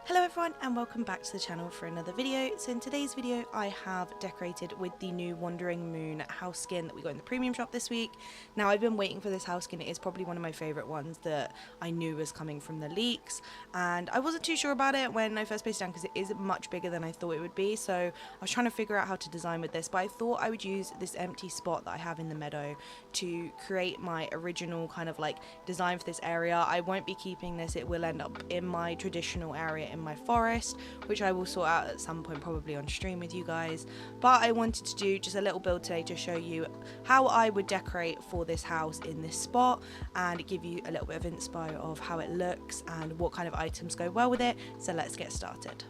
Hello everyone and welcome back to the channel for another video. So in today's video I have decorated with the new Wandering Moon house skin that we got in the premium shop this week. Now I've been waiting for this house skin. It is probably one of my favourite ones that I knew was coming from the leaks, and I wasn't too sure about it when I first placed it down because it is much bigger than I thought it would be. So I was trying to figure out how to design with this, but I thought I would use this empty spot that I have in the meadow to create my original kind of like design for this area. I won't be keeping this, it will end up in my traditional area in my forest, which I will sort out at some point, probably on stream with you guys. But I wanted to do just a little build today to show you how I would decorate for this house in this spot and give you a little bit of inspo of how it looks and what kind of items go well with it. So let's get started.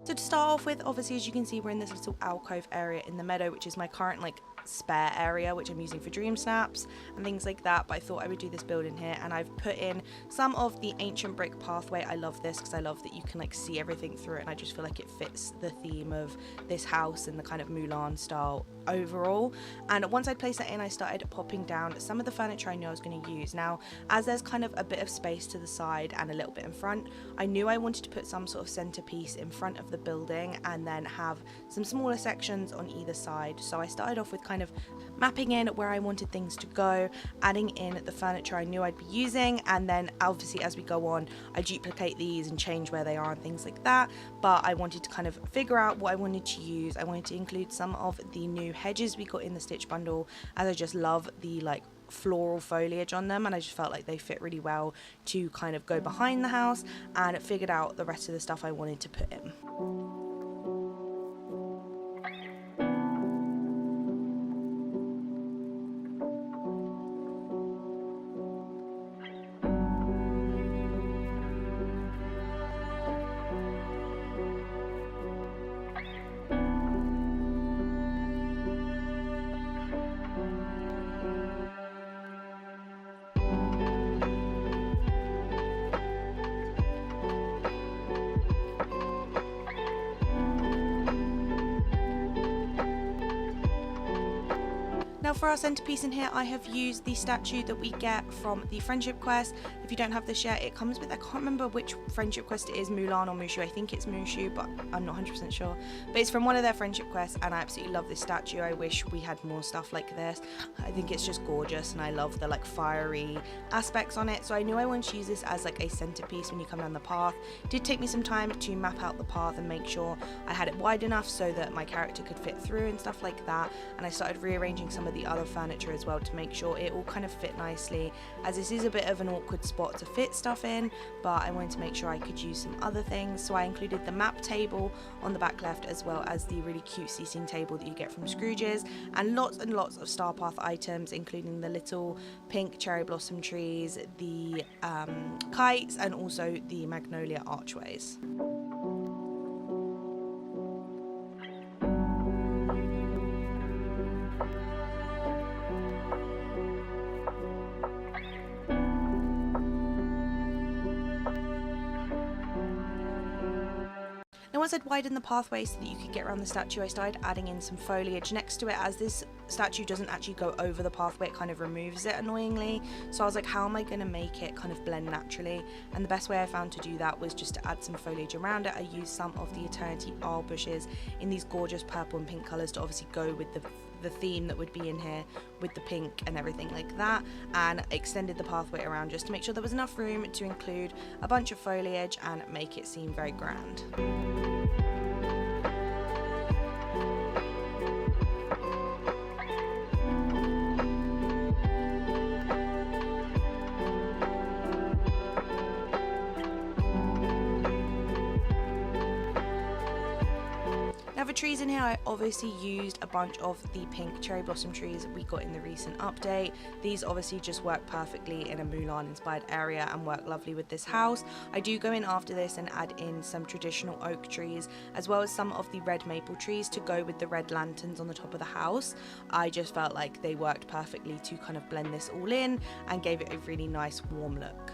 So to start off with, obviously as you can see, we're in this little alcove area in the meadow, which is my current like spare area, which I'm using for dream snaps and things like that. But I thought I would do this build in here, and I've put in some of the ancient brick pathway. I love this because I love that you can like see everything through it, and I just feel like it fits the theme of this house and the kind of Mulan style overall. And once I placed that in, I started popping down some of the furniture I knew I was going to use. Now, as there's kind of a bit of space to the side and a little bit in front, I knew I wanted to put some sort of centerpiece in front of the building and then have some smaller sections on either side. So I started off with kind of mapping in where I wanted things to go, adding in the furniture I knew I'd be using, and then obviously as we go on I duplicate these and change where they are and things like that. But I wanted to kind of figure out what I wanted to use. I wanted to include some of the new hedges we got in the stitch bundle, as I just love the like floral foliage on them, and I just felt like they fit really well to kind of go behind the house, and figured out the rest of the stuff I wanted to put in. Now for our centerpiece in here, I have used the statue that we get from the friendship quest. If you don't have this yet, it comes with, I can't remember which friendship quest it is, Mulan or Mushu. I think it's Mushu, but I'm not 100% sure. But it's from one of their friendship quests, and I absolutely love this statue. I wish we had more stuff like this. I think it's just gorgeous, and I love the like fiery aspects on it. So I knew I wanted to use this as like a centerpiece when you come down the path. It did take me some time to map out the path and make sure I had it wide enough so that my character could fit through and stuff like that. And I started rearranging some of the other furniture as well to make sure it all kind of fit nicely, as this is a bit of an awkward spot to fit stuff in, but I wanted to make sure I could use some other things. So I included the map table on the back left, as well as the really cute seating table that you get from Scrooge's, and lots of Star Path items, including the little pink cherry blossom trees, the kites, and also the magnolia archways. Now once I'd widened the pathway so that you could get around the statue, I started adding in some foliage next to it, as this statue doesn't actually go over the pathway, it kind of removes it annoyingly. So I was like, how am I going to make it kind of blend naturally? And the best way I found to do that was just to add some foliage around it. I used some of the Eternity Isle bushes in these gorgeous purple and pink colours to obviously go with the theme that would be in here with the pink and everything like that, and extended the pathway around just to make sure there was enough room to include a bunch of foliage and make it seem very grand. Now for trees in here, I obviously used a bunch of the pink cherry blossom trees we got in the recent update. These obviously just work perfectly in a Mulan inspired area and work lovely with this house. I do go in after this and add in some traditional oak trees, as well as some of the red maple trees to go with the red lanterns on the top of the house. I just felt like they worked perfectly to kind of blend this all in and gave it a really nice warm look.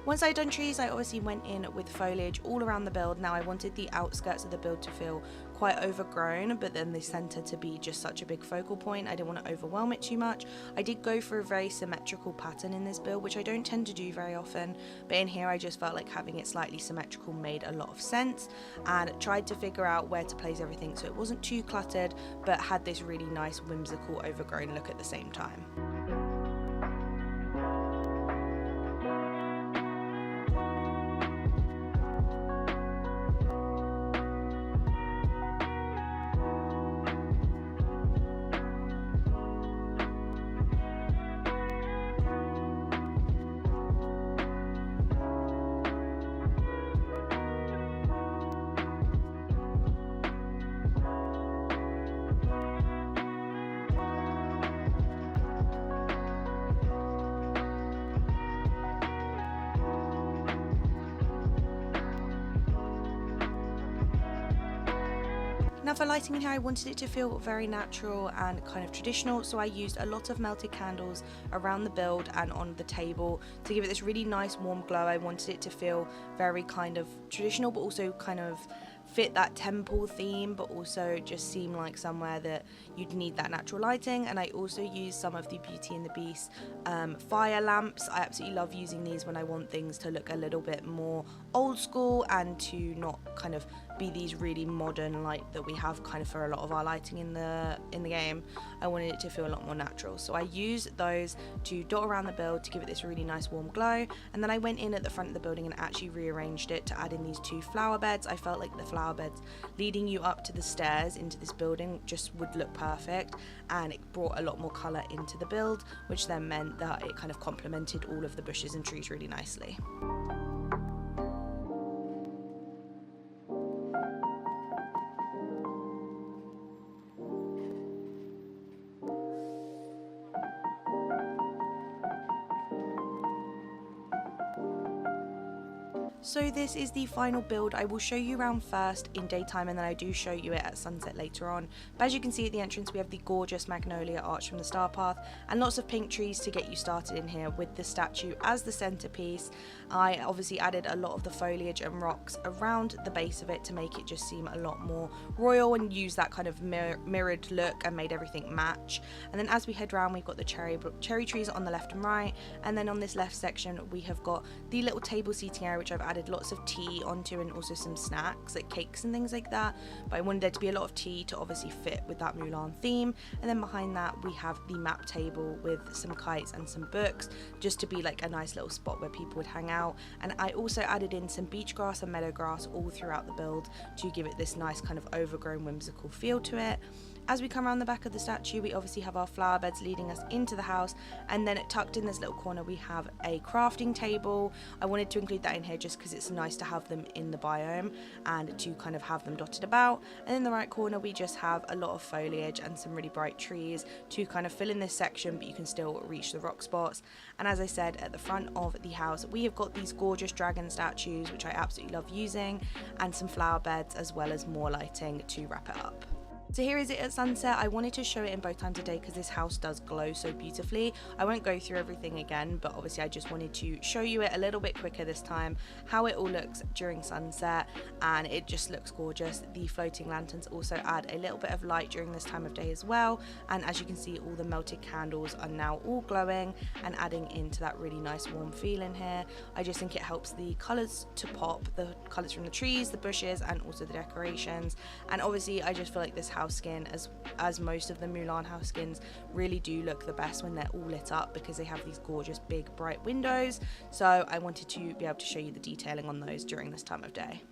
Once I'd done trees, I obviously went in with foliage all around the build. Now I wanted the outskirts of the build to feel quite overgrown, but then the center to be just such a big focal point. I didn't want to overwhelm it too much. I did go for a very symmetrical pattern in this build, which I don't tend to do very often, but in here I just felt like having it slightly symmetrical made a lot of sense, and tried to figure out where to place everything so it wasn't too cluttered but had this really nice whimsical overgrown look at the same time. Now for lighting in here, I wanted it to feel very natural and kind of traditional, so I used a lot of melted candles around the build and on the table to give it this really nice warm glow. I wanted it to feel very kind of traditional, but also kind of fit that temple theme, but also just seem like somewhere that you'd need that natural lighting. And I also used some of the Beauty and the Beast fire lamps. I absolutely love using these when I want things to look a little bit more old school and to not kind of be these really modern light that we have kind of for a lot of our lighting in the game. I wanted it to feel a lot more natural, so I used those to dot around the build to give it this really nice warm glow. And then I went in at the front of the building and actually rearranged it to add in these 2 flower beds. I felt like the flower beds leading you up to the stairs into this building just would look perfect, and it brought a lot more colour into the build, which then meant that it kind of complemented all of the bushes and trees really nicely. So this is the final build. I will show you around first in daytime, and then I do show you it at sunset later on. But as you can see at the entrance, we have the gorgeous magnolia arch from the star path and lots of pink trees to get you started in here with the statue as the centerpiece. I obviously added a lot of the foliage and rocks around the base of it to make it just seem a lot more royal and use that kind of mirrored look and made everything match. And then as we head around, we've got the cherry trees on the left and right, and then on this left section we have got the little table seating area, which I've added lots of tea onto, and also some snacks like cakes and things like that, but I wanted there to be a lot of tea to obviously fit with that Mulan theme. And then behind that we have the map table with some kites and some books, just to be like a nice little spot where people would hang out. And I also added in some beach grass and meadow grass all throughout the build to give it this nice kind of overgrown whimsical feel to it. As we come around the back of the statue, we obviously have our flower beds leading us into the house, and then tucked in this little corner we have a crafting table. I wanted to include that in here just because it's nice to have them in the biome and to kind of have them dotted about. And in the right corner we just have a lot of foliage and some really bright trees to kind of fill in this section, but you can still reach the rock spots. And as I said, at the front of the house we have got these gorgeous dragon statues, which I absolutely love using, and some flower beds as well as more lighting to wrap it up. So here is it at sunset. I wanted to show it in both times of day because this house does glow so beautifully. I won't go through everything again, but obviously I just wanted to show you it a little bit quicker this time, how it all looks during sunset, and it just looks gorgeous. The floating lanterns also add a little bit of light during this time of day as well, and as you can see, all the melted candles are now all glowing and adding into that really nice warm feel in here. I just think it helps the colours to pop, the colours from the trees, the bushes, and also the decorations. And obviously I just feel like this house skin, as most of the Mulan house skins, really do look the best when they're all lit up because they have these gorgeous big bright windows. So I wanted to be able to show you the detailing on those during this time of day.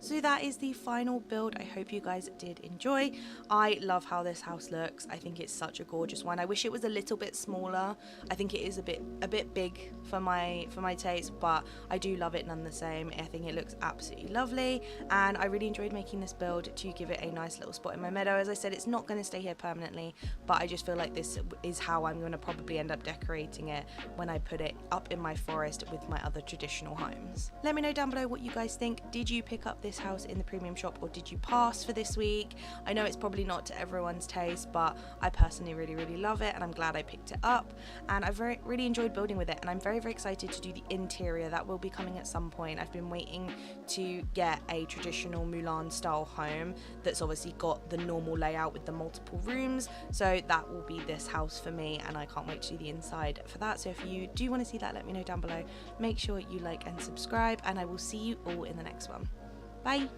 So that is the final build. I hope you guys did enjoy. I love how this house looks. I think it's such a gorgeous one. I wish it was a little bit smaller. I think it is a bit big for my taste, but I do love it none the same. I think it looks absolutely lovely, and I really enjoyed making this build to give it a nice little spot in my meadow. As I said, it's not going to stay here permanently, but I just feel like this is how I'm going to probably end up decorating it when I put it up in my forest with my other traditional homes. Let me know down below what you guys think. Did you pick up this this house in the premium shop, or did you pass for this week? I know it's probably not to everyone's taste, but I personally really love it, and I'm glad I picked it up, and I've really enjoyed building with it, and I'm very excited to do the interior. That will be coming at some point. I've been waiting to get a traditional Mulan style home that's obviously got the normal layout with the multiple rooms, so that will be this house for me, and I can't wait to do the inside for that. So if you do want to see that, let me know down below. Make sure you like and subscribe, and I will see you all in the next one. Bye.